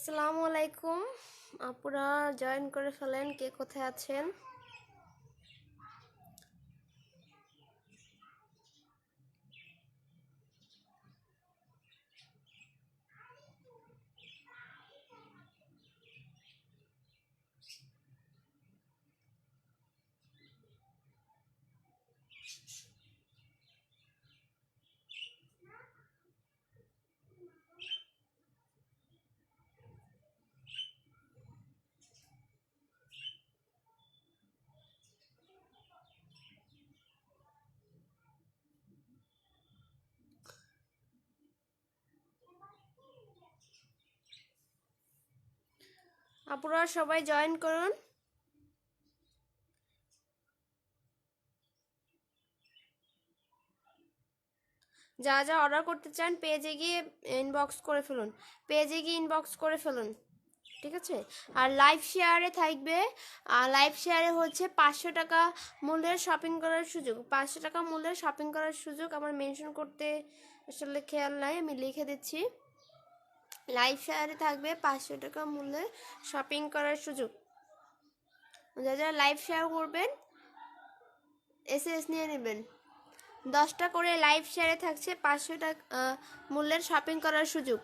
আসসালামু আলাইকুম। আপুরা জয়েন করে ফেলেন, কে কোথায় আছেন? আপুরা সবাই জয়েন করুন। যা যা অর্ডার করতে চান পেজে গিয়ে ইনবক্স করে ফেলুন, ঠিক আছে? আর লাইভ শেয়ারে থাকবে, লাইভ শেয়ারে হচ্ছে 500 টাকা মূল্যের শপিং করার সুযোগ। 500 টাকা মূল্যের শপিং করার সুযোগ আমার মেনশন করতে আসলে খেয়াল নাই, আমি লিখে দিচ্ছি। লাইভ শেয়ারে থাকবে 500 টাকা মূল্যের শপিং করার সুযোগ। যারা লাইভ শেয়ার করবেন এসএস নিয়ে নেবেন। 10টা করে লাইভ শেয়ারে থাকছে 500 টাকা মূল্যের শপিং করার সুযোগ।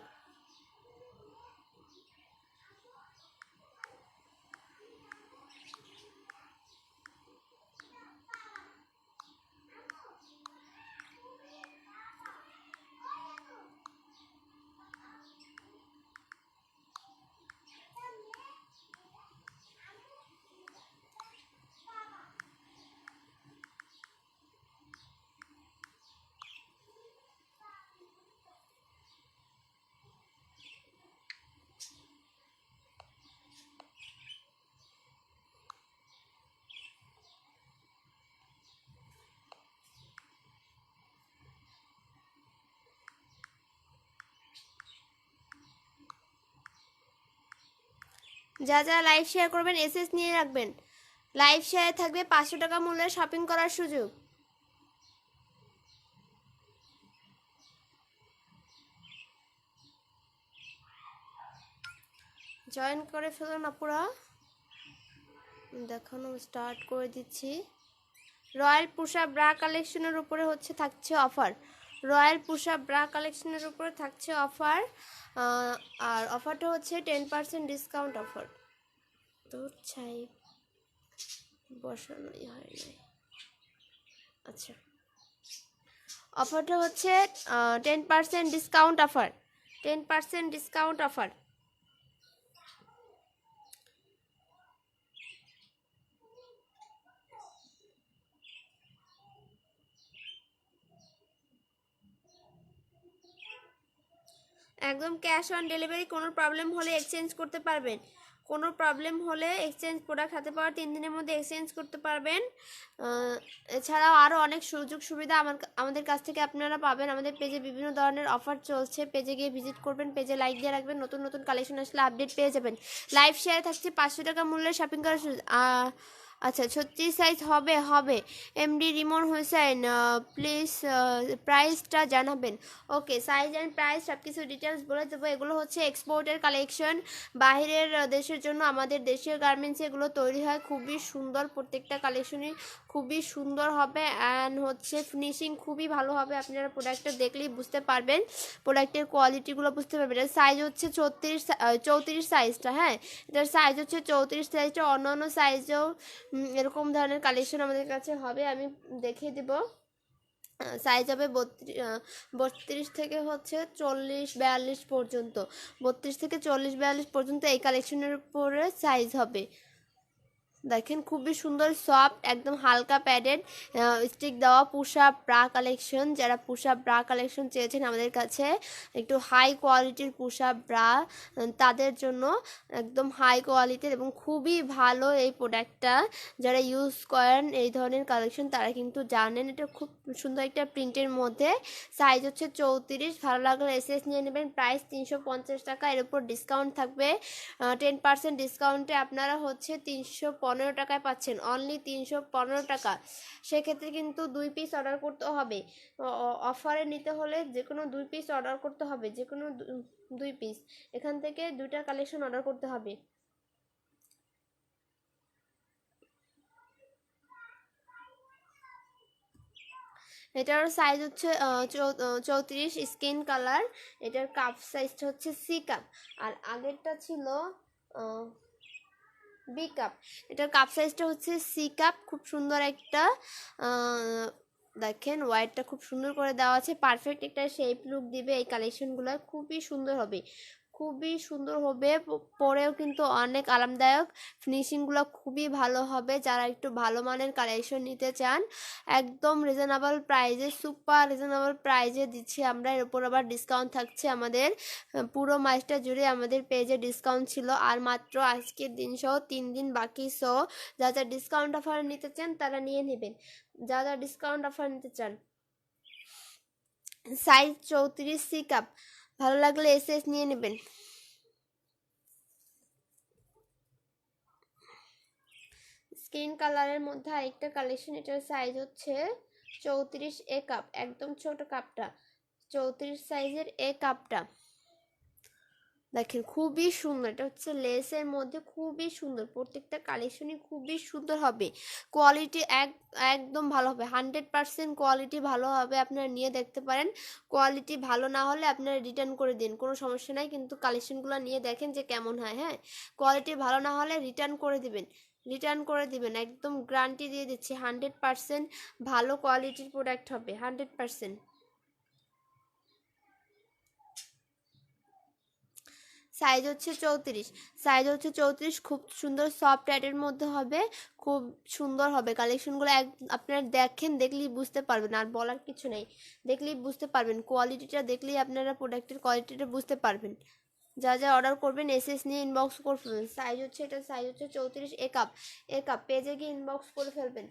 যা যা লাইভ শেয়ার করবেন এসএস নিয়ে রাখবেন। লাইভ শেয়ারে থাকবে 500 টাকা মূল্যের শপিং করার সুযোগ। জয়েন করে ফেলুন আপুরা, দেখানো স্টার্ট করে দিচ্ছি। রয়্যাল পুষা ব্রা কালেকশনের উপরে থাকছে অফার। রয়্যাল পুষা ব্রা কালেকশনের উপরে থাকছে অফার, আর অফারটা হচ্ছে 10% ডিসকাউন্ট অফার। তো চাই বসানোই হয় নাই। আচ্ছা, অফারটা হচ্ছে 10% ডিসকাউন্ট অফার। 10% discount offer. একদম ক্যাশ অন ডেলিভারি। কোনো প্রবলেম হলে এক্সচেঞ্জ করতে পারবেন। কোনো প্রবলেম হলে এক্সচেঞ্জ, প্রোডাক্ট হাতে পাওয়ার 3 দিনের মধ্যে এক্সচেঞ্জ করতে পারবেন। এছাড়াও আরও অনেক সুযোগ সুবিধা আমাদের কাছ থেকে আপনারা পাবেন। আমাদের পেজে বিভিন্ন ধরনের অফার চলছে, পেজে গিয়ে ভিজিট করবেন, পেজে লাইক দিয়ে রাখবেন, নতুন নতুন কালেকশন আসলে আপডেট পেয়ে যাবেন। লাইভ শেয়ারে থাকছে 500 টাকা মূল্যের শপিং করার সুযোগ। আচ্ছা, 36 সাইজ হবে। এমডি রিমন হোসেন, প্লিজ প্রাইসটা জানাবেন। ওকে, সাইজ অ্যান্ড প্রাইস সব কিছু ডিটেলস বলে দেবো। এগুলো হচ্ছে এক্সপোর্টের কালেকশন, বাইরের দেশের জন্য আমাদের দেশের গার্মেন্টসে এগুলো তৈরি হয়। খুবই সুন্দর, প্রত্যেকটা কালেকশনই খুবই সুন্দর হবে অ্যান্ড ফিনিশিং খুবই ভালো হবে। আপনারা প্রোডাক্টটা দেখলেই বুঝতে পারবেন, প্রোডাক্টের কোয়ালিটিগুলো বুঝতে পারবেন। এটার সাইজ হচ্ছে 34 সাইজটা। হ্যাঁ, এটার সাইজ হচ্ছে 34 সাইজটা। অন্যান্য সাইজেও এরকম ধরনের কালেকশন আমাদের কাছে হবে, আমি দেখিয়ে দেব। সাইজ হবে 32 থেকে 40-42 পর্যন্ত। 32 থেকে 40-42 পর্যন্ত এই কালেকশনের উপরে সাইজ হবে। দেখেন খুবই সুন্দর, সফট, একদম হালকা প্যাডেড, স্টিক দেওয়া পুশ আপ ব্রা কালেকশন। যারা পুশ আপ ব্রা কালেকশন চেয়েছেন আমাদের কাছে একটু হাই কোয়ালিটির পুশ আপ ব্রা, তাদের জন্য একদম হাই কোয়ালিটির এবং খুবই ভালো এই প্রোডাক্টটা। যারা ইউজ করেন এই ধরনের কালেকশন তারা কিন্তু জানেন। এটা খুব সুন্দর একটা প্রিন্টের মধ্যে। সাইজ হচ্ছে 34। ভালো লাগলে এসএস নিয়ে নেবেন। প্রাইস 350 টাকা। এর উপর ডিসকাউন্ট থাকবে। 10% ডিসকাউন্টে আপনারা 350 315 টাকায় পাচ্ছেন, অনলি 315 টাকা। সেক্ষেত্রে কিন্তু 2 পিস অর্ডার করতে হবে, অফারে নিতে হলে যে কোনো 2 পিস অর্ডার করতে হবে, যে কোনো 2 পিস, এখান থেকে 2টা কালেকশন অর্ডার করতে হবে। এটার সাইজ হচ্ছে 34 স্কিন কালার। এটার কাপ সাইজটা হচ্ছে সি কাপ, আর আগেরটা ছিল বি কাপ। এটার কাপ সাইজটা হচ্ছে সি কাপ। খুব সুন্দর একটা দেখেন হোয়াইটটা খুব সুন্দর করে দেওয়া আছে, পারফেক্ট একটা শেপ লুক দিবে এই কালেকশনগুলো, খুবই সুন্দর হবে, খুবই সুন্দর হবে, পরেও কিন্তু অনেক আরামদায়ক, ফিনিশিংগুলো খুবই ভালো হবে। যারা একটু ভালো মানের কালেকশন নিতে চান একদম রিজনেবল প্রাইজে, সুপার রিজনেবল প্রাইজে দিচ্ছি আমরা। এর উপর আবার ডিসকাউন্ট থাকছে আমাদের, পুরো মাসটা জুড়ে আমাদের পেজে ডিসকাউন্ট ছিল, আর মাত্র আজকের দিন সহ 3 দিন বাকি। সো যা যা ডিসকাউন্ট অফার নিতে চান তারা নিয়ে নেবেন, যা যা ডিসকাউন্ট অফার নিতে চান। সাইজ 34 সি কাপ, ভালো লাগলে এসএস নিয়ে নেবেন। স্কিন কালারের মধ্যে আরেকটা কালেকশন, এটার সাইজ হচ্ছে 34 এ কাপ, একদম ছোট কাপটা, 34 সাইজের এ কাপটা দেখেন খুবই সুন্দর। এটা হচ্ছে লেসের মধ্যে, খুবই সুন্দর, প্রত্যেকটা কালেকশনই খুবই সুন্দর হবে, কোয়ালিটি একদম ভালো হবে, 100% কোয়ালিটি ভালো হবে। আপনারা নিয়ে দেখতে পারেন, কোয়ালিটি ভালো না হলে আপনারা রিটার্ন করে দিন, কোনো সমস্যা নাই, কিন্তু কালেকশনগুলো নিয়ে দেখেন যে কেমন হয়। হ্যাঁ, কোয়ালিটি ভালো না হলে রিটার্ন করে দিবেন, রিটার্ন করে দিবেন, একদম গ্যারান্টি দিয়ে দিচ্ছি, 100% ভালো কোয়ালিটির প্রোডাক্ট হবে, 100%। সাইজ হচ্ছে 34, সাইজ হচ্ছে 34, খুব সুন্দর সফট টাইটের মধ্যে হবে, খুব সুন্দর হবে কালেকশনগুলো। আপনারা দেখেন, দেখলেই বুঝতে পারবেন, আর বলার কিছু নেই, দেখলেই বুঝতে পারবেন, কোয়ালিটিটা দেখলেই আপনারা প্রোডাক্টের কোয়ালিটিটা বুঝতে পারবেন। যা যা অর্ডার করবেন এসএস নিয়ে ইনবক্স করে ফেলবেন। সাইজ হচ্ছে, এটা সাইজ হচ্ছে 34 এ কাপ, এ কাপ। পেজে গিয়ে ইনবক্স করে ফেলবেন,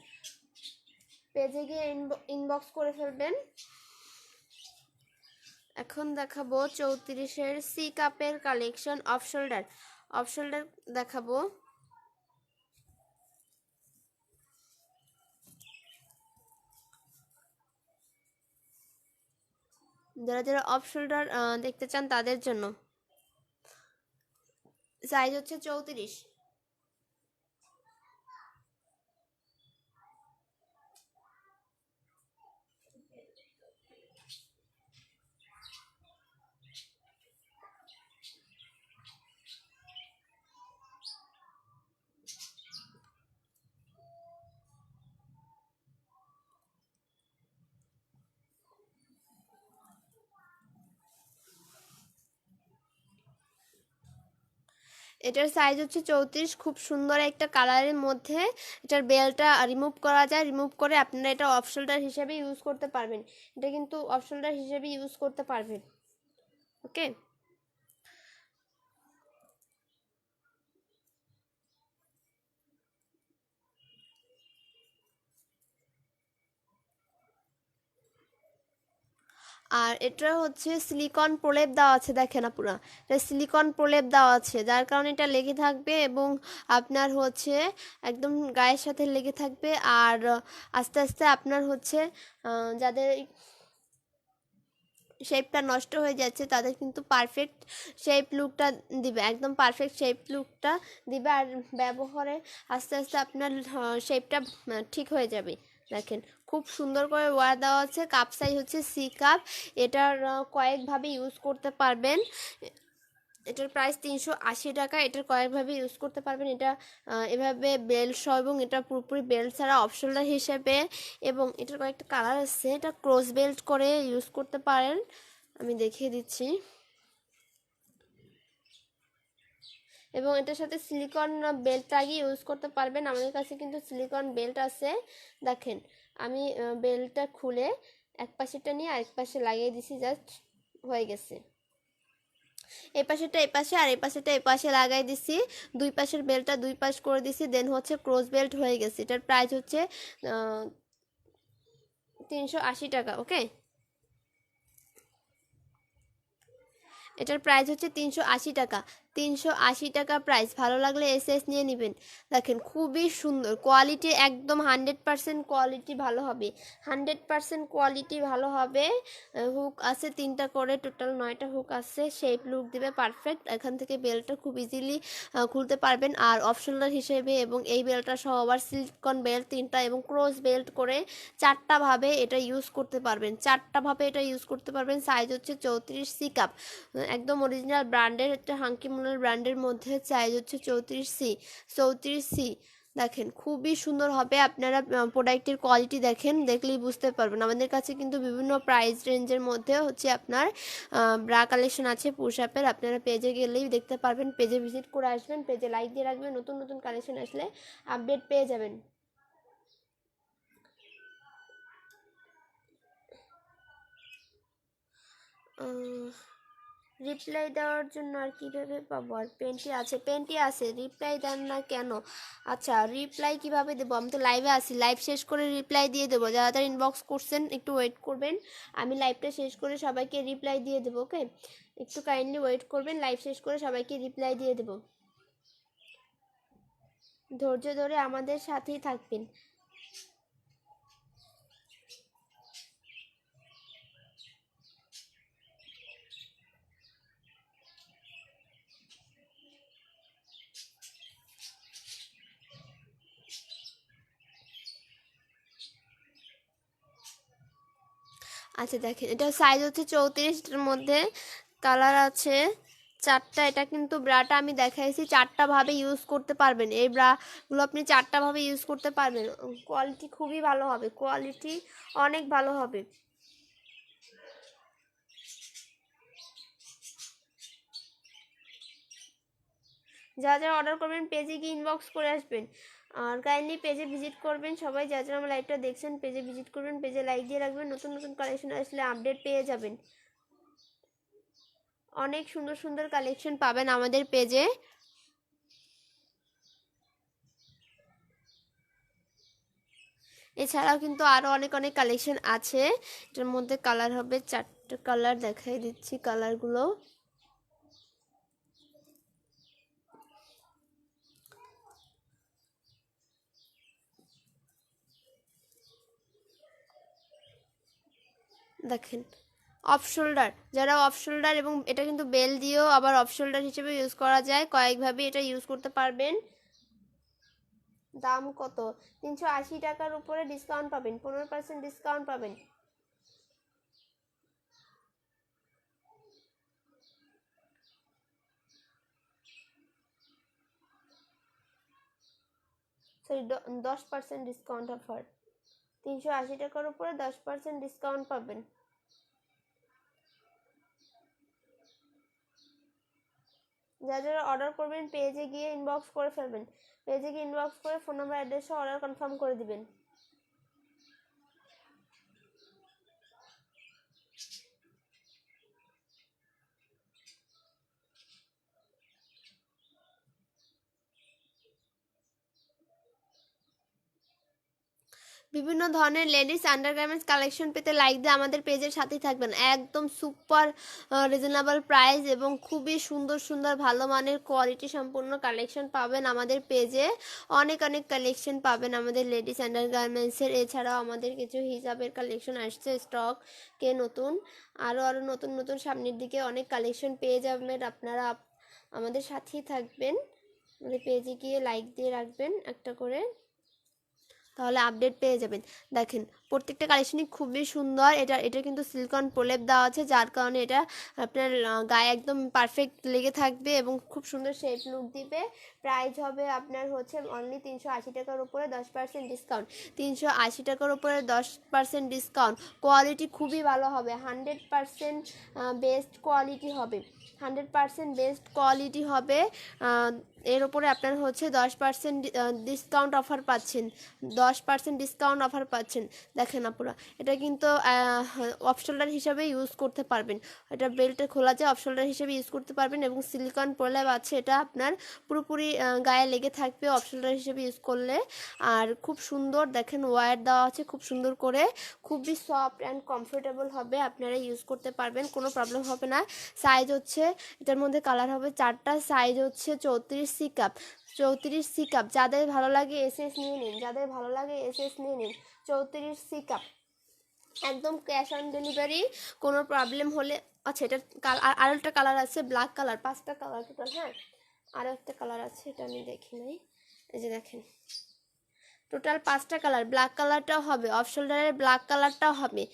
পেজে গিয়ে ইনবক্স করে ফেলবেন। এখন দেখাবো 34-এর সি কাপের collection, off shoulder, off shoulder দেখাবো। যারা যারা অফ শোল্ডার দেখতে চান তাদের জন্য। সাইজ হচ্ছে 34। এটার সাইজ হচ্ছে 34, খুব সুন্দর একটা কালারের মধ্যে। এটার বেলটা রিমুভ করা যায়, রিমুভ করে আপনারা এটা অফ শোল্ডার হিসেবে ইউজ করতে পারবেন, এটা কিন্তু অফ শোল্ডার হিসেবে ইউজ করতে পারবেন। ওকে, আর এটা হচ্ছে সিলিকন প্রলেপ দেওয়া আছে, দেখেন আপনারা, এটা সিলিকন প্রলেপ দেওয়া আছে, যার কারণে এটা লেগে থাকবে এবং আপনার হচ্ছে একদম গায়ের সাথে লেগে থাকবে। আর আস্তে আস্তে আপনার হচ্ছে যাদের শেপটা নষ্ট হয়ে যাচ্ছে তাদের কিন্তু পারফেক্ট শেপ লুকটা দিবে, একদম পারফেক্ট শেপ লুকটা দিবে, আর ব্যবহারে আস্তে আস্তে আপনার শেপটা ঠিক হয়ে যাবে। দেখেন খুব সুন্দর করে ওয়ার দেওয়া আছে, কাপ সাইজ হচ্ছে সি কাপ। এটার কয়েকভাবে ইউজ করতে পারবেন, এটার প্রাইস 380 টাকা। এটার কয়েকভাবে ইউজ করতে পারবেন, এটা এভাবে বেল্ট সহ এবং এটা পুরোপুরি বেল্ট ছাড়া অফ শোল্ডার হিসেবে, এবং এটার কয়েকটা কালার আছে, এটা ক্রস বেল্ট করে ইউজ করতে পারেন, আমি দেখিয়ে দিচ্ছি। এবং এটার সাথে সিলিকন বেল্ট লাগিয়ে ইউজ করতে পারবেন, আমাদের কাছে কিন্তু সিলিকন বেল্ট আছে। দেখেন আমি বেল্টটা খুলে এক পাশেটা নিয়ে আরেক পাশে লাগিয়ে দিছি, জাস্ট হয়ে গেছে। এই পাশেটা এই পাশে আর এই পাশেটা এই পাশে লাগাই দিছি, দুই পাশের বেল্টটা দুই পাশ করে দিছি, দেন হচ্ছে ক্রস বেল্ট হয়ে গেছে। এটার প্রাইস হচ্ছে 380 টাকা। ওকে, এটার প্রাইস হচ্ছে 380 টাকা। 380 টাকা প্রাইস। ভালো লাগলে এসএস নিয়ে নেবেন। দেখেন খুবই সুন্দর কোয়ালিটি, একদম 100% কোয়ালিটি ভালো হবে, 100% কোয়ালিটি ভালো হবে। হুক আছে 3টা করে, টোটাল 9টা হুক আছে, শেপ লুক দিবে পারফেক্ট। এখান থেকে বেল্টটা খুব ইজিলি খুলতে পারবেন। আর অপশনাল হিসেবে এবং এই বেল্টটা সহ আবার সিলিকন বেল্ট 3টা এবং ক্রস বেল্ট করে 4টা ভাবে এটা ইউজ করতে পারবেন, 4টা ভাবে এটা ইউজ করতে পারবেন। সাইজ হচ্ছে 34 সি কাপ, একদম অরিজিনাল ব্র্যান্ডের, একটা হাঙ্কি মুলার ব্র্যান্ডের মধ্যে সাইজ হচ্ছে 34 সি। দেখেন খুবই সুন্দর হবে। আপনারা প্রোডাক্টের কোয়ালিটি দেখেন, দেখলেই বুঝতে পারবেন। আমাদের কাছে কিন্তু বিভিন্ন প্রাইস রেঞ্জের মধ্যে হচ্ছে আপনার ব্রা কালেকশন আছে পুশ আপের। আপনারা পেজে গেলেই দেখতে পারবেন, পেজে ভিজিট করে আসবেন, পেজে লাইক দিয়ে রাখবেন, নতুন নতুন কালেকশন আসলে আপডেট পেয়ে যাবেন। রিপ্লাই দেওয়ার জন্য আর কীভাবে পাবো? আর পেন্টি আছে, রিপ্লাই দেন না কেন? আচ্ছা রিপ্লাই কিভাবে দেবো? আমি তো লাইভে আছি, লাইভ শেষ করে রিপ্লাই দিয়ে দেবো। যারা যারা ইনবক্স করছেন একটু ওয়েট করবেন, আমি লাইভটা শেষ করে সবাইকে রিপ্লাই দিয়ে দেবো। ওকে, একটু কাইন্ডলি ওয়েট করবেন, লাইভ শেষ করে সবাইকে রিপ্লাই দিয়ে দেবো। ধৈর্য ধরে আমাদের সাথেই থাকবেন। আচ্ছা দেখেন, এটা সাইজ হচ্ছে 34-এর মধ্যে, কালার আছে 4টা। এটা কিন্তু ব্রাটা আমি দেখাইছি 4টা ভাবে ইউজ করতে পারবেন। এই ব্রাগুলো আপনি 4টা ভাবে ইউজ করতে পারবেন। কোয়ালিটি খুবই ভালো হবে, কোয়ালিটি অনেক ভালো হবে। যারা যারা অর্ডার করবেন পেজে গিয়ে ইনবক্স করে আসবেন। আর কাইন্ডলি পেজে ভিজিট করবেন সবাই, যারা যারা আমার লাইভটা দেখছেন পেজে ভিজিট করবেন, পেজে লাইক দিয়ে রাখবেন, নতুন নতুন কালেকশন আসলে আপডেট পেয়ে যাবেন। অনেক সুন্দর সুন্দর কালেকশন পাবেন আমাদের পেজে। এছাড়াও কিন্তু আরও অনেক অনেক কালেকশন আছে। এটার মধ্যে কালার হবে 4টা কালার, দেখাই দিচ্ছি কালারগুলো। দেখেন অফ শোল্ডার, যারা অফ শোল্ডার, এবং এটা কিন্তু বেল দিয়েও আবার অফ শোল্ডার হিসেবে ইউজ করা যায়, কয়েকভাবে এটা ইউজ করতে পারবেন। দাম কত? 380 টাকার উপরে ডিসকাউন্ট পাবেন, 15% ডিসকাউন্ট পাবেন। সরি 10% ডিসকাউন্ট অফার, 380 টাকার উপরে 10% ডিসকাউন্ট পাবেন। যারা যারা অর্ডার করবেন পেজে গিয়ে ইনবক্স করে ফেলবেন, পেজে গিয়ে ইনবক্স করে ফোন নাম্বার অ্যাড্রেসে অর্ডার কনফার্ম করে দিবেন। বিভিন্ন ধরনের লেডিস আন্ডারগার্মেন্টস কালেকশন পেতে লাইক দিয়ে আমাদের পেজের সাথেই থাকবেন। একদম সুপার রিজনেবল প্রাইস এবং খুবই সুন্দর সুন্দর ভালো মানের কোয়ালিটি সম্পূর্ণ কালেকশন পাবেন আমাদের পেজে। অনেক অনেক কালেকশন পাবেন আমাদের লেডিস আন্ডারগার্মেন্টসের। এছাড়াও আমাদের কিছু হিজাবের কালেকশন আসছে স্টকে নতুন, আরও নতুন নতুন সামনের দিকে অনেক কালেকশন পেয়ে যাবেন। আপনারা আমাদের সাথেই থাকবেন, আমাদের পেজে গিয়ে লাইক দিয়ে রাখবেন একটা করে, তাহলে আপডেট পেয়ে যাবেন। দেখেন প্রত্যেকটা কালেকশনই খুবই সুন্দর। এটা কিন্তু সিলিকন প্রলেপ দেওয়া আছে, যার কারণে এটা আপনার গায়ে একদম পারফেক্ট লেগে থাকবে এবং খুব সুন্দর শেপ লুক দিবে। প্রাইস হবে আপনার হচ্ছে অনলি 380 টাকার উপরে 10% ডিসকাউন্ট, 380 টাকার উপরে 10% ডিসকাউন্ট। কোয়ালিটি খুবই ভালো হবে, 100% বেস্ট কোয়ালিটি হবে, 100% বেস্ট কোয়ালিটি হবে। এর উপরে আপনার হচ্ছে 10% ডিসকাউন্ট অফার পাচ্ছেন, 10% ডিসকাউন্ট অফার পাচ্ছেন। দেখেন আপুরা, এটা কিন্তু অফ শোল্ডার হিসাবে ইউজ করতে পারবেন। এটা বেল্টে খোলা যায়, অফ শোল্ডার হিসেবে ইউজ করতে পারবেন এবং সিলিকন প্রলেপ আছে, এটা আপনার পুরোপুরি গায়ে লেগে থাকবে অফ শোল্ডার হিসেবে ইউজ করলে। আর খুব সুন্দর দেখেন ওয়্যার দেওয়া আছে খুব সুন্দর করে, খুবই সফট অ্যান্ড কমফোর্টেবল হবে, আপনারা ইউজ করতে পারবেন, কোনো প্রবলেম হবে না। সাইজ হচ্ছে এটার মধ্যে কালার হবে 4টা, সাইজ হচ্ছে 34 কাপ। 34 কাপ, যাদের ভালো লাগে এসএস নিয়ে নিন, যাদের ভালো লাগে এসএস নিয়ে নিন। 34 কাপ, একদম ক্যাশ অন ডেলিভারি, কোনো প্রবলেম হলে। আচ্ছা, এটা আর একটা কালার আছে ব্ল্যাক কালার, 5টা কালার টোটাল। হ্যাঁ, আরও একটা কালার আছে, এটা আমি দেখি নাই। এই যে দেখেন, টোটাল 5টা কালার, ব্ল্যাক কালারটাও হবে, অফ শোল্ডারের ব্ল্যাক কালারটাও হবে।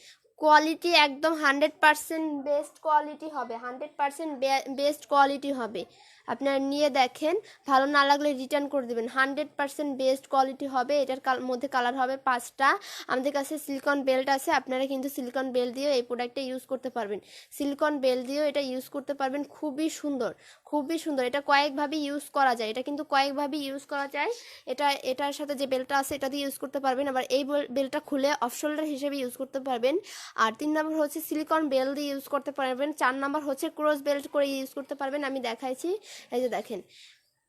কোয়ালিটি একদম 100% বেস্ট কোয়ালিটি হবে, 100% বেস্ট কোয়ালিটি হবে। আপনারা নিয়ে দেখেন, ভালো না লাগলে রিটার্ন করে দেবেন। 100% বেস্ট কোয়ালিটি হবে। এটার মধ্যে কালার হবে 5টা। আমাদের কাছে সিলিকন বেল্ট আছে, আপনারা কিন্তু সিলিকন বেল্ট দিয়েও এই প্রোডাক্টটা ইউজ করতে পারবেন। সিলিকন বেল্ট দিয়েও এটা ইউজ করতে পারবেন, খুবই সুন্দর, খুবই সুন্দর। এটা কয়েকভাবে ইউজ করা যায়, এটা কিন্তু কয়েকভাবে ইউজ করা যায়। এটার সাথে যে বেল্টটা আছে এটা দিয়ে ইউজ করতে পারবেন, আবার এই বেল্টটা খুলে অফ শোল্ডার হিসেবে ইউজ করতে পারবেন। আর 3 নম্বর হচ্ছে সিলিকন বেল্ট দিয়ে ইউজ করতে পারবেন। 4 নম্বর হচ্ছে ক্রস বেল্ট করে ইউজ করতে পারবেন। আমি দেখাইছি, এই যে দেখেন,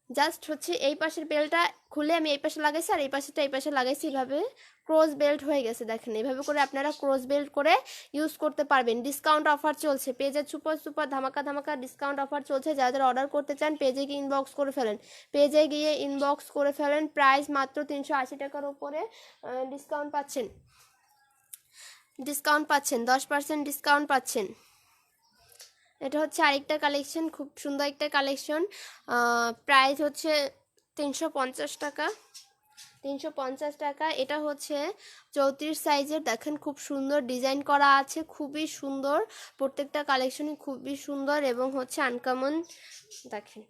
জাস্ট হচ্ছে এই পাশের বেল্টটা খুলে আমি এই পাশে লাগাইছি আর এই পাশেরটা এই পাশে লাগাইছি, এইভাবে ক্রস বেল্ট হয়ে গেছে। দেখেন, এইভাবে করে আপনারা ক্রস বেল্ট করে ইউজ করতে পারবেন। ডিসকাউন্ট অফার চলছে, পেজে সুপার সুপার ধামাকা ধামাকা ডিসকাউন্ট অফার চলছে। যারা অর্ডার করতে চান পেজে গিয়ে ইনবক্স করে ফেলেন, পেজে গিয়ে ইনবক্স করে ফেলেন। প্রাইস মাত্র 380 টাকার উপরে ডিসকাউন্ট পাচ্ছেন, 10% ডিসকাউন্ট পাচ্ছেন। এটা হচ্ছে আরেকটা কালেকশন, খুব সুন্দর একটা কালেকশন। প্রাইস হচ্ছে 350 টাকা, 350 টাকা। এটা হচ্ছে 34 সাইজের, দেখেন খুব সুন্দর ডিজাইন করা আছে, খুবই সুন্দর, প্রত্যেকটা কালেকশনই খুবই সুন্দর এবং হচ্ছে আনকমন। দেখেন,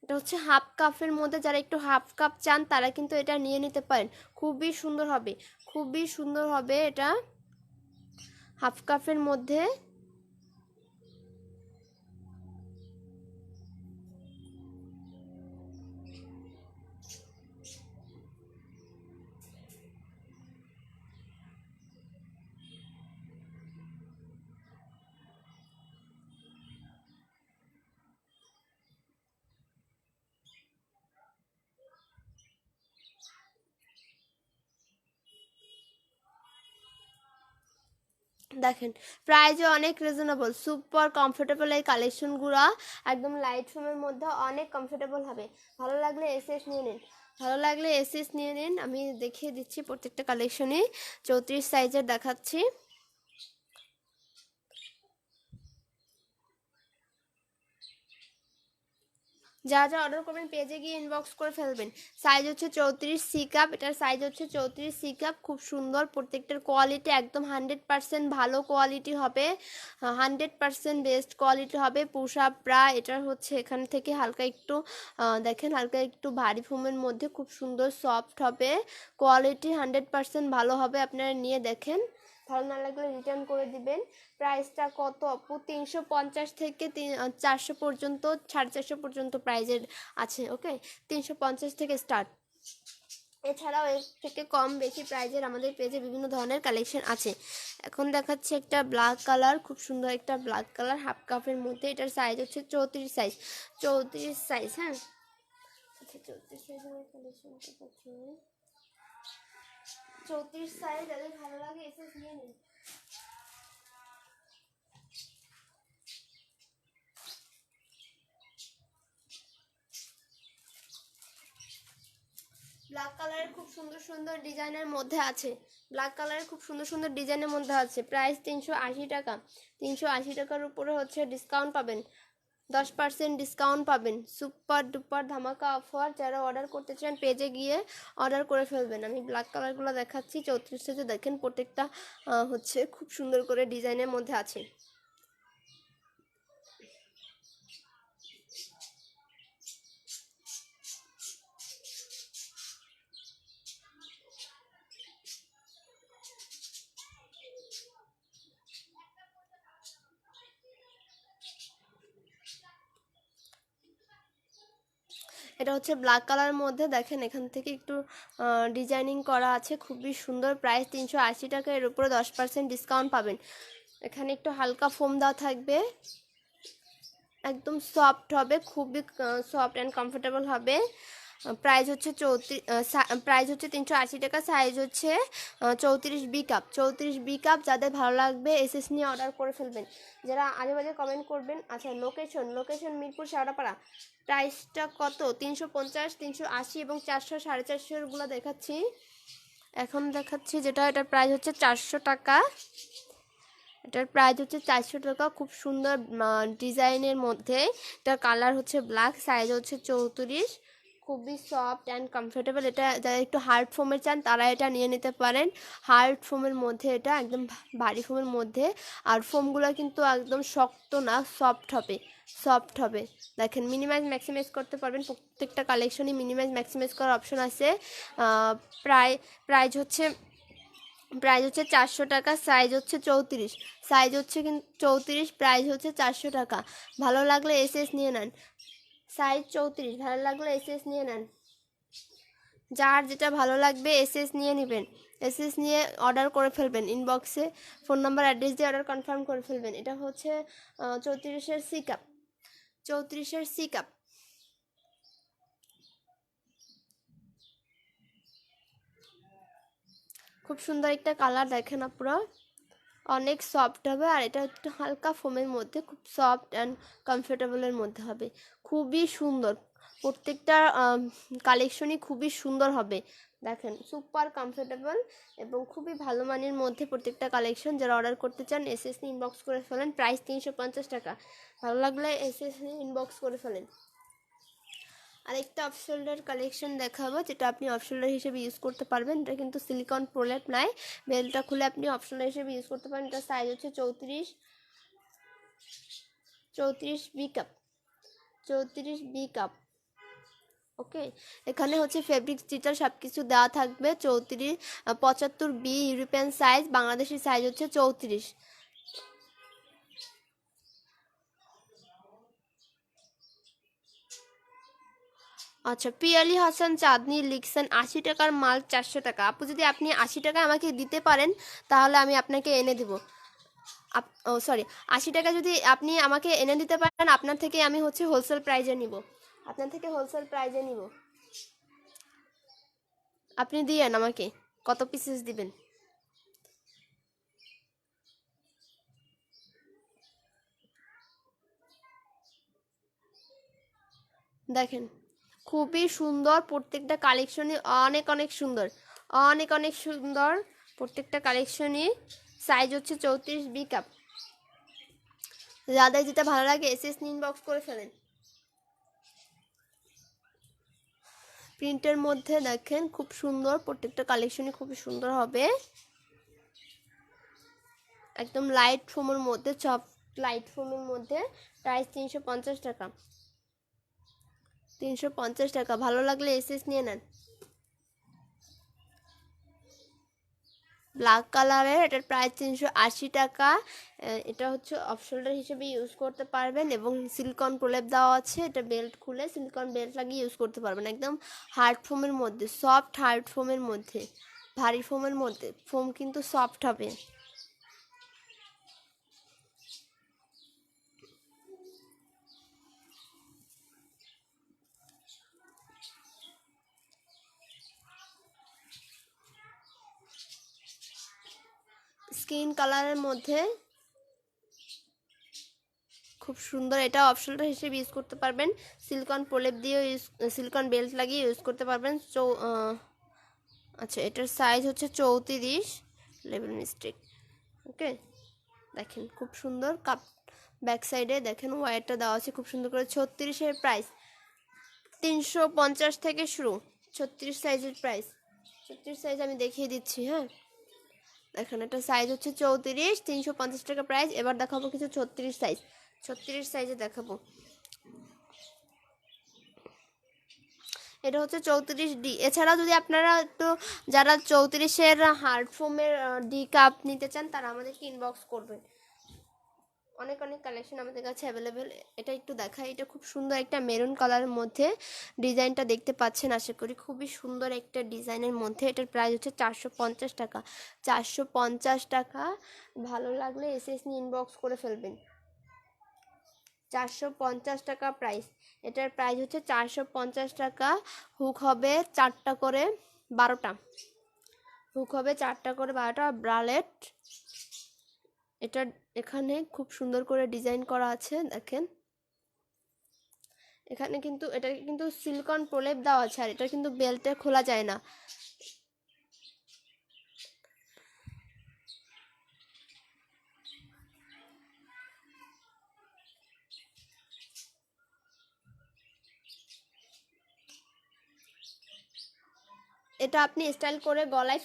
এটা হচ্ছে হাফ কাপের মধ্যে, যারা একটু হাফ কাপ চান তারা কিন্তু এটা নিয়ে নিতে পারেন, খুবই সুন্দর হবে, খুবই সুন্দর হবে। এটা হাফ কাপের মধ্যে। দেখেন, প্রাইসও অনেক রিজনেবল, সুপার কমফোর্টেবল। এই কালেকশনগুলো একদম লাইট রুমের মধ্যে অনেক কমফোর্টেবল হবে। ভালো লাগলে এসএস নিয়ে নিন, ভালো লাগলে এসএস নিয়ে নিন। আমি দেখিয়ে দিচ্ছি প্রত্যেকটা কালেকশনই, 34 সাইজের দেখাচ্ছি। যা যা অর্ডার করবেন পেজে গিয়ে ইনবক্স করে ফেলবেন। সাইজ হচ্ছে 34 কাপ, এটার সাইজ হচ্ছে 34 কাপ। খুব সুন্দর, প্রত্যেকটার কোয়ালিটি একদম 100% ভালো কোয়ালিটি হবে, 100% বেস্ট কোয়ালিটি হবে। পুশ আপ ব্রা, এটার হচ্ছে এখান থেকে হালকা একটু দেখেন, হালকা একটু ভারী ফোমের মধ্যে, খুব সুন্দর সফট হবে, কোয়ালিটি 100% ভালো হবে। আপনারা নিয়ে দেখেন, ভালো না লাগলে রিটার্ন করে দিবেন। প্রাইসটা কত আপু? 350 থেকে 400 পর্যন্ত, 450 পর্যন্ত প্রাইজের আছে। ওকে, 350 থেকে স্টার্ট। এছাড়াও এর থেকে কম বেশি প্রাইজের আমাদের পেজে বিভিন্ন ধরনের কালেকশন আছে। এখন দেখাচ্ছি একটা ব্ল্যাক কালার, খুব সুন্দর একটা ব্ল্যাক কালার হাফ কাপের মধ্যে। এটার সাইজ হচ্ছে 34 সাইজ, 34 সাইজ। হ্যাঁ, আচ্ছা 34 সাইজের কালেকশনটা পাচ্ছি, 34 সাইজ। যাদের ভালো লাগে এসে নিয়ে নিন। ব্ল্যাক কালারের খুব সুন্দর সুন্দর ডিজাইনের মধ্যে আছে, ব্ল্যাক কালারের খুব সুন্দর সুন্দর ডিজাইনের মধ্যে আছে। প্রাইস 380 টাকা, 380 টাকার উপরে হচ্ছে ডিসকাউন্ট পাবেন, 10% ডিসকাউন্ট পাবেন। সুপার ডুপার ধামাকা অফার। যারা অর্ডার করতে চান পেজে গিয়ে অর্ডার করে ফেলবেন। আমি ব্ল্যাক কালারগুলো দেখাচ্ছি 34 সাইজে, দেখেন প্রত্যেকটা হচ্ছে খুব সুন্দর করে ডিজাইনের মধ্যে আছে। এটা হচ্ছে ব্ল্যাক কালারের মধ্যে, দেখেন এখান থেকে একটু ডিজাইনিং করা আছে, খুবই সুন্দর। প্রাইস 380 টাকা, এর উপরে 10% ডিসকাউন্ট পাবেন। এখানে একটু হালকা ফোম দেওয়া থাকবে, একদম সফট হবে, খুবই সফট অ্যান্ড কমফোর্টেবল হবে। প্রাইস হচ্ছে 380 টাকা। সাইজ হচ্ছে 34 বি কাপ। 34 B cup. যাদের ভালো লাগবে এসএস নিয়ে অর্ডার করে ফেলবেন। যারা আগে বাজে কমেন্ট করবেন। আচ্ছা, লোকেশন মিরপুর শেওড়াপাড়া। প্রাইসটা কত? 350, 380 এবং 400, 450গুলো দেখাচ্ছি। এখন দেখাচ্ছি যেটা, এটার প্রাইস হচ্ছে 400 টাকা। এটার প্রাইস হচ্ছে 400 টাকা। খুব সুন্দর ডিজাইনের মধ্যে। এটার কালার হচ্ছে ব্ল্যাক, সাইজ হচ্ছে 34। খুবই সফট অ্যান্ড কমফোর্টেবল। এটা যারা একটু হার্ড ফোমের চান তারা এটা নিয়ে নিতে পারেন। হার্ড ফোমের মধ্যে, এটা একদম ভারী ফোমের মধ্যে। আর ফোমগুলো কিন্তু একদম শক্ত না, সফট হবে। দেখেন, মিনিমাইজ ম্যাক্সিমাইজ করতে পারবেন। প্রত্যেকটা কালেকশনই মিনিমাইজ ম্যাক্সিমাইজ করার অপশন আছে। প্রাইস হচ্ছে 400 টাকা। সাইজ হচ্ছে 34। সাইজ হচ্ছে কিন্তু 34, প্রাইস হচ্ছে 400 টাকা। ভালো লাগলে এসএস নিয়ে নেন। সাইজ 34, ভালো লাগলে এসএস নিয়ে নেন। যার যেটা ভালো লাগবে এসএস নিয়ে নেবেন। এসএস নিয়ে অর্ডার করে ফেলবেন। ইনবক্সে ফোন নাম্বার, অ্যাড্রেস দিয়ে অর্ডার কনফার্ম করে ফেলবেন। এটা হচ্ছে 34-এর সি কাপ। 34-এর সি কাপ। খুব সুন্দর একটা কালার, দেখেন আপনারা, অনেক সফট হবে। আর এটা একটু হালকা ফোমের মধ্যে, খুব সফট অ্যান্ড কমফোর্টেবলের মধ্যে হবে। খুবই সুন্দর, প্রত্যেকটা কালেকশনই খুবই সুন্দর হবে। দেখেন, সুপার কমফোর্টেবল এবং খুবই ভালো মানের মধ্যে প্রত্যেকটা কালেকশন। যারা অর্ডার করতে চান এসএস ইনবক্স করে ফেলেন। প্রাইস 350 টাকা। ভালো লাগলে এসএস ইনবক্স করে ফেলেন। আরেকটা অফ শোল্ডার কালেকশন দেখাবো, যেটা আপনি অফ শোল্ডার হিসেবে ইউজ করতে পারবেন। এটা কিন্তু সিলিকন প্রলেপ নাই, বেলটা খুলে আপনি অফ শোল্ডার হিসেবে ইউজ করতে পারেন। এটা সাইজ হচ্ছে 34 B cup. 34 B cup. Okay, এখানে হচ্ছে ফেব্রিক স্টিচার সব কিছু দেওয়া থাকবে। 75 বি ইউরোপিয়ান সাইজ, বাংলাদেশের সাইজ হচ্ছে 34। আচ্ছা, পিয়ালি হাসান চাঁদনি লিখছেন 80 টাকার মাল 400 টাকা। আপু, যদি আপনি 80 টাকা আমাকে দিতে পারেন তাহলে আমি আপনাকে এনে দেব। ও সরি, 80 টাকা যদি আপনি আমাকে এনে দিতে পারেন, আপনার থেকে আমি হচ্ছে হোলসেল প্রাইজে নিব। আপনি দিয়েন আমাকে, কত পিসেস দিবেন? দেখেন, খুবই সুন্দর প্রত্যেকটা কালেকশনই, অনেক সুন্দর, অনেক সুন্দর প্রত্যেকটা কালেকশনই। সাইজ হচ্ছে 34 বি কাপ। যাদের যেটা ভালো লাগে এসএস ইনবক্স করে ফেলেন। প্রিন্টের মধ্যে দেখেন, খুব সুন্দর প্রত্যেকটা কালেকশনই, খুবই সুন্দর হবে। একদম লাইট ফোমের মধ্যে, সফট লাইট ফোমের মধ্যে। প্রাইস 350 টাকা। 350 টাকা। ভালো লাগলে এসএস নিয়ে নেন। ব্ল্যাক কালারের, এটার প্রাইস 380 টাকা। এটা হচ্ছে অফ শোল্ডার হিসেবে ইউজ করতে পারবেন এবং সিলিকন প্রলেপ দেওয়া আছে। এটা বেল্ট খুলে সিলিকন বেল্ট লাগিয়ে ইউজ করতে পারবেন। একদম হার্ড ফোমের মধ্যে, সফট হার্ড ফোমের মধ্যে, ভারী ফোমের মধ্যে। ফোম কিন্তু সফট হবে। স্কিন কালারের মধ্যে, খুব সুন্দর। এটা অফ শোল্ডার হিসেবে ইউজ করতে পারবেন। সিলিকন প্রলেপ দিয়েও সিলিকন বেল্ট লাগিয়ে ইউজ করতে পারবেন। আচ্ছা, এটার সাইজ হচ্ছে 34, লেভেল মিস্টেক। ওকে, দেখেন খুব সুন্দর কাপ। ব্যাক সাইডে দেখেন ওয়ারটা দেওয়া আছে খুব সুন্দর করে। 36-এর প্রাইস 350 থেকে শুরু। 36 সাইজের প্রাইস। 36 সাইজ আমি দেখিয়ে দিচ্ছি। হ্যাঁ, দেখেন এটা সাইজ হচ্ছে 34, 350 টাকা প্রাইস। এবার দেখাবো কিছু 36 সাইজ। 36 সাইজে দেখাবো। এটা হচ্ছে 34 ডি। এছাড়াও যদি আপনারা একটু, যারা 34-এর হার্ড ফোমের ডি কাপ নিতে চান, তারা আমাদেরকে ইনবক্স করবেন। অনেক অনেক কালেকশন আমাদের কাছে অ্যাভেলেবেল। এটা একটু দেখাই, এটা খুব সুন্দর একটা মেরুন কালারের মধ্যে ডিজাইনটা দেখতে পাচ্ছেন আশা করি, খুবই সুন্দর একটা ডিজাইনের মধ্যে। এটার প্রাইস হচ্ছে 450 টাকা। 450 টাকা। ভালো লাগলে এসএস নিয়ে ইনবক্স করে ফেলবেন। 450 টাকা প্রাইস। এটার প্রাইস হচ্ছে 450 টাকা। হুক হবে 4টা করে 12টা, হুক হবে 4টা করে 12টা ব্রালেট। এটা এখানে খুব সুন্দর করে ডিজাইন করা আছে দেখেন। এখানে কিন্তু এটা কিন্তু সিলিকন প্রলেপ দেওয়া আছে, আর এটা কিন্তু বেল্টে খোলা যায় না। এটা আপনি স্টাইল করে গলায়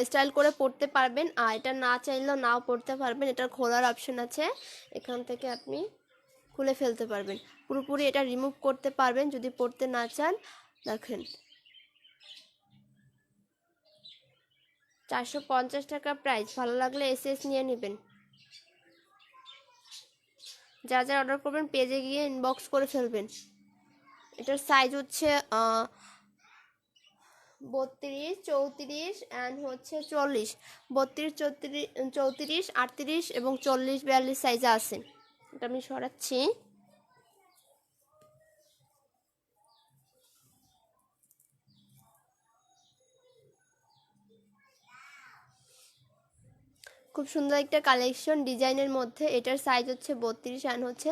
স্টাইল করে পরতে পারবেন, আর এটা না চাইলেও নাও পরতে পারবেন। এটার খোলার অপশন আছে, এখান থেকে আপনি খুলে ফেলতে পারবেন, পুরোপুরি এটা রিমুভ করতে পারবেন যদি পরতে না চান। দেখেন 450 টাকা প্রাইস। ভালো লাগলে এসএস নিয়ে নেবেন। যা যা অর্ডার করবেন পেজে গিয়ে ইনবক্স করে ফেলবেন। এটার সাইজ হচ্ছে 32, 34 অ্যান্ড হচ্ছে 40। 32, 34, 34, 38 এবং 40, 42 সাইজে আছে। এটা আমি সরাচ্ছি। খুব সুন্দর একটা কালেকশন ডিজাইনের মধ্যে। এটার সাইজ হচ্ছে 32 অ্যান্ড হচ্ছে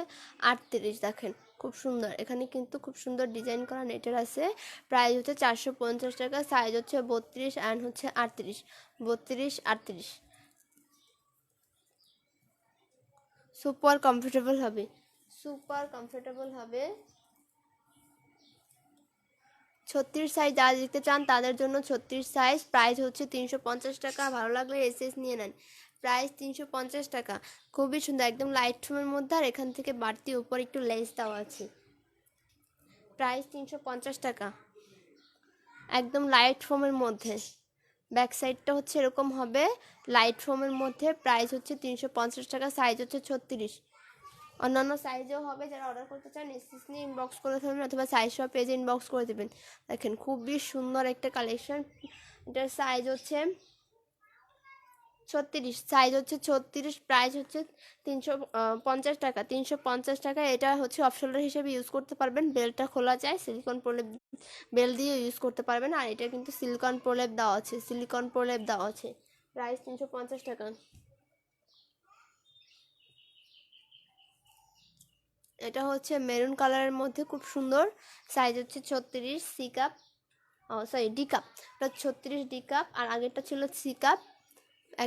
38। দেখেন খুব সুন্দর, এখানে কিন্তু খুব সুন্দর ডিজাইন করা নেটের আছে। প্রাইস হচ্ছে 450 টাকা। সাইজ হচ্ছে 32 অ্যান্ড হচ্ছে 38, 32, 38। সুপার কমফোর্টেবল হবে, সুপার কমফোর্টেবল হবে। 36 সাইজ যারা দেখতে চান তাদের জন্য 36 সাইজ। প্রাইস হচ্ছে 350 টাকা। ভালো লাগলে এসএস নিয়ে নেন। প্রাইস 350 টাকা। খুবই সুন্দর, একদম লাইট রুমের মধ্যে, আর এখান থেকে বাড়তি উপর একটু লেস দেওয়া আছে। প্রাইস 350 টাকা, একদম লাইট ফোমের মধ্যে। ব্যাক সাইডটা হচ্ছে এরকম হবে লাইট ফোমের মধ্যে। প্রাইস হচ্ছে 350 টাকা। সাইজ হচ্ছে 36। অন্যান্য সাইজেও হবে, যারা অর্ডার করতে চান এসএস নিয়ে ইনবক্স করে ফেলবেন অথবা সাইজ সব পেজে ইনবক্স করে দেবেন। দেখেন খুবই সুন্দর একটা কালেকশন। এটার সাইজ হচ্ছে 36, সাইজ হচ্ছে 36। প্রাইস হচ্ছে 350 টাকা। 350 টাকা। এটা হচ্ছে অফ শোল্ডার হিসেবে ইউজ করতে পারবেন। বেল্টটা খোলা যায়, সিলিকন প্রলেপ বেল্ট দিয়ে ইউজ করতে পারবেন। আর এটা কিন্তু সিলিকন প্রলেপ দেওয়া আছে, সিলিকন প্রলেপ দেওয়া আছে। প্রাইস 350 টাকা। এটা হচ্ছে মেরুন কালারের মধ্যে খুব সুন্দর। সাইজ হচ্ছে 36, C cup, sorry D cup. এটা 36 ডি কাপ, আর আগেরটা ছিল সি কাপ।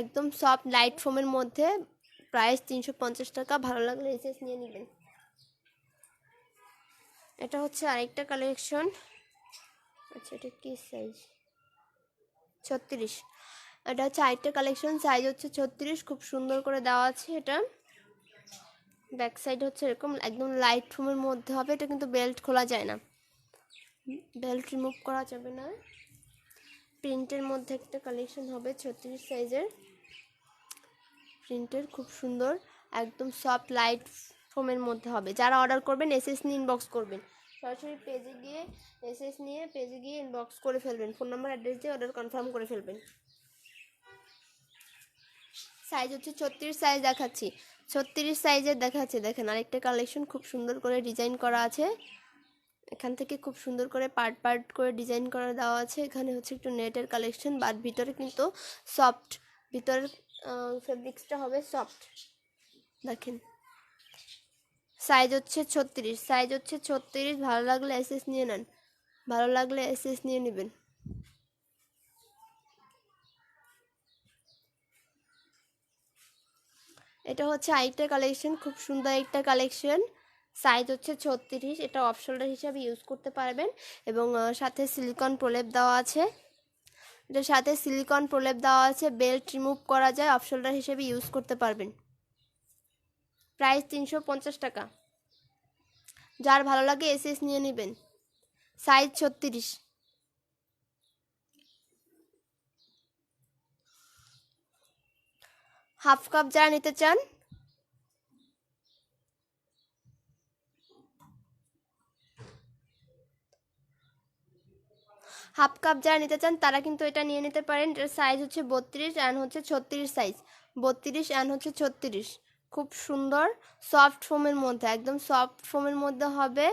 একদম সফট লাইট ফোমের মধ্যে। প্রাইস 350 টাকা। ভালো লাগলে এসএস নিয়ে নেবেন। এটা হচ্ছে আরেকটা কালেকশন। আচ্ছা এটা কি সাইজ? 36। এটা হচ্ছে আরেকটা কালেকশন, সাইজ হচ্ছে 36। খুব সুন্দর করে দেওয়া আছে। এটা ব্যাক সাইড হচ্ছে এরকম একদম লাইট রুমের মধ্যে হবে। এটা কিন্তু বেল্ট খোলা যায় না, বেল্ট রিমুভ করা যাবে না। প্রিন্টের মধ্যে একটা কালেকশন হবে 36 সাইজের। প্রিন্টের খুব সুন্দর, একদম সফট লাইট ফোমের মধ্যে হবে। যারা অর্ডার করবেন এসএস নিয়ে ইনবক্স করবেন। সরাসরি পেজে গিয়ে এসএস নিয়ে পেজে গিয়ে ইনবক্স করে ফেলবেন। ফোন নাম্বার অ্যাড্রেস দিয়ে অর্ডার কনফার্ম করে ফেলবেন। সাইজ হচ্ছে 36 সাইজ দেখাচ্ছি, 36 সাইজের দেখাচ্ছি। দেখেন আরেকটা কালেকশন খুব সুন্দর করে ডিজাইন করা আছে। এখান থেকে খুব সুন্দর করে পার্ট পার্ট করে ডিজাইন করা দেওয়া আছে। এখানে হচ্ছে একটু নেটের কালেকশন, বাট ভিতরে কিন্তু সফট, ভিতরের ফেব্রিক্সটা হবে সফট। দেখেন সাইজ হচ্ছে 36, সাইজ হচ্ছে 36। ভালো লাগলে এসএস নিয়ে নেন, ভালো লাগলে এসএস নিয়ে নেবেন। এটা হচ্ছে আরেকটা কালেকশন, খুব সুন্দর একটা কালেকশন। সাইজ হচ্ছে 36। এটা অফ শোল্ডার হিসাবে ইউজ করতে পারবেন, এবং সাথে সিলিকন প্রলেপ দেওয়া আছে। এটার সাথে সিলিকন প্রলেপ দেওয়া আছে, বেল্ট রিমুভ করা যায়, অফ শোল্ডার হিসেবে ইউজ করতে পারবেন। প্রাইস 350 টাকা। যার ভালো লাগে এসএস নিয়ে নেবেন। সাইজ 36। হাফ কাপ যারা নিতে চান হাফ কাপ যারা নিতে চান তারা কিন্তু এটা নিয়ে নিতে পারেন। এটার সাইজ হচ্ছে 32 অ্যান্ড হচ্ছে 36 সাইজ, 32 অ্যান্ড হচ্ছে 36। খুব সুন্দর সফট ফোমের মধ্যে, একদম সফট ফোমের মধ্যে হবে।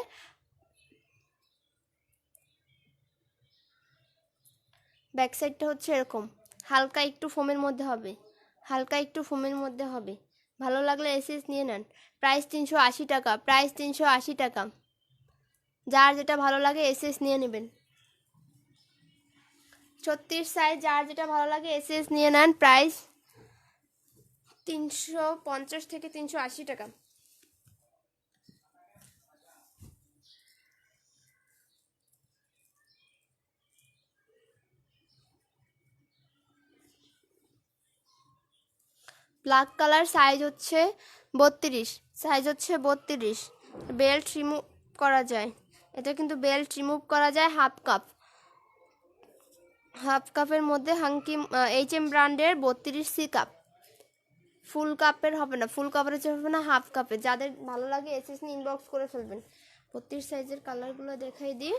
ব্যাক সাইডটা হচ্ছে এরকম হালকা একটু ফোমের মধ্যে হবে, হালকা একটু ফোমের মধ্যে হবে। ভালো লাগলে এসএস নিয়ে নেন। প্রাইস 380 টাকা, প্রাইস 380 টাকা। যার যেটা ভালো লাগে এসএস নিয়ে নেবেন। 36 সাইজ, যার যেটা ভালো লাগে এসএস নিয়ে নেন। প্রাইস 350 থেকে 380 টাকা। ব্ল্যাক কালার, সাইজ হচ্ছে 32, সাইজ হচ্ছে 32। বেল্ট রিমুভ করা যায়, এটা কিন্তু বেল্ট রিমুভ করা যায়। হাফ কাপ, হাফ কাপের মধ্যে হাঙ্কি HM ব্র্যান্ডের 32 সি কাপ। ফুল কাপের হবে না, ফুল কাপের হবে না, হাফ কাপের। যাদের ভালো লাগে এসএস নিয়ে ইনবক্স করে ফেলবেন। 32 সাইজের কালারগুলো দেখাই দিই।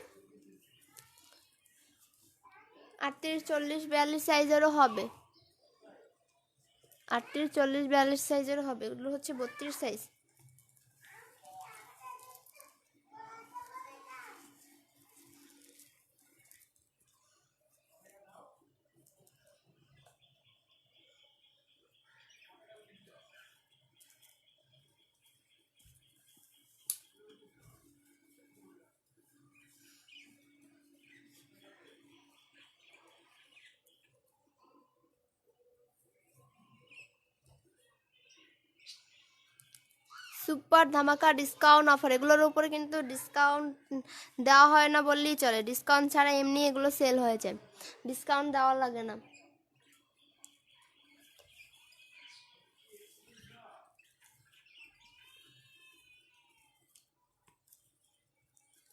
38, 40, 42 সাইজেরও হবে, 38, 40, 42 সাইজেরও হবে। এগুলো হচ্ছে 32 সাইজ। সুপার ধামাকা ডিসকাউন্ট অফার, এগুলোর উপরে কিন্তু ডিসকাউন্ট দেওয়া হয় না বললেই চলে। ডিসকাউন্ট ছাড়া এমনি এগুলো সেল হয়ে যায়, ডিসকাউন্ট দেওয়া লাগে না।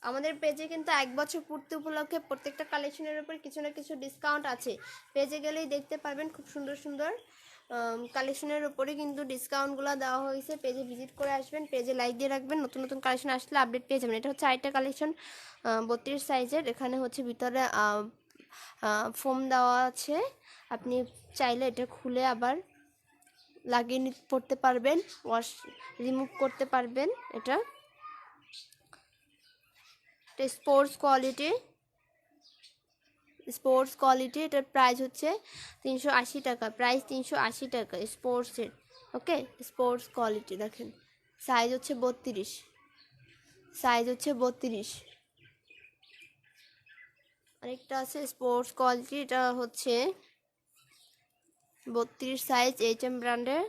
আমাদের পেজে কিন্তু 1 বছর পূর্তি উপলক্ষে প্রত্যেকটা কালেকশনের উপর কিছু না কিছু ডিসকাউন্ট আছে। পেজে গেলেই দেখতে পারবেন খুব সুন্দর সুন্দর কালেকশনের উপরে কিন্তু ডিসকাউন্টগুলো দেওয়া হয়েছে। পেজে ভিজিট করে আসবেন, পেজে লাইক দিয়ে রাখবেন, নতুন নতুন কালেকশন আসলে আপডেট পেয়ে যাবেন। এটা হচ্ছে আরেকটা কালেকশন 32 সাইজের। এখানে হচ্ছে ভিতরে ফোম দেওয়া আছে, আপনি চাইলে এটা খুলে আবার লাগিয়ে পড়তে পারবেন, ওয়াশ রিমুভ করতে পারবেন। এটা স্পোর্টস কোয়ালিটি, স্পোর্টস কোয়ালিটি। এটার প্রাইস হচ্ছে 380 টাকা, প্রাইস 380 টাকা স্পোর্টসের। ওকে, স্পোর্টস কোয়ালিটি দেখেন, সাইজ হচ্ছে 32, সাইজ হচ্ছে 32। আরেকটা আছে স্পোর্টস কোয়ালিটি, এটা হচ্ছে 32 সাইজ, HM ব্র্যান্ডের।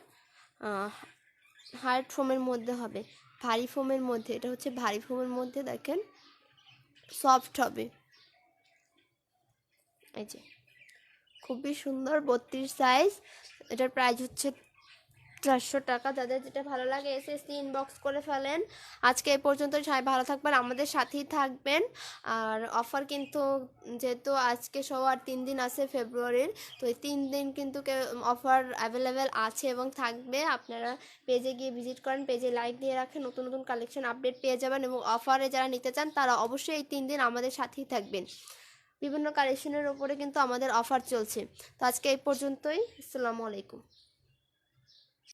হার্ড ফোমের মধ্যে হবে, ভারী ফোমের মধ্যে। এটা হচ্ছে ভারী ফোমের মধ্যে, দেখেন সফট হবে। এই যে খুবই সুন্দর 32 সাইজ। এটার প্রাইস হচ্ছে 400 টাকা। যাদের যেটা ভালো লাগে এসএসসি ইনবক্স করে ফেলেন। আজকে এই পর্যন্ত, সবাই ভালো থাকবেন, আমাদের সাথেই থাকবেন। আর অফার কিন্তু যেহেতু আজকে সহ আর 3 দিন আছে ফেব্রুয়ারির, তো এই 3 দিন কিন্তু অফার অ্যাভেলেবেল আছে এবং থাকবে। আপনারা পেজে গিয়ে ভিজিট করেন, পেজে লাইক দিয়ে রাখেন, নতুন নতুন কালেকশন আপডেট পেয়ে যাবেন। এবং অফারে যারা নিতে চান তারা অবশ্যই এই 3 দিন আমাদের সাথেই থাকবেন। বিভিন্ন কালেকশনের ওপরে কিন্তু আমাদের অফার চলছে। তো আজকে এই পর্যন্তই। আসসালামু আলাইকুম।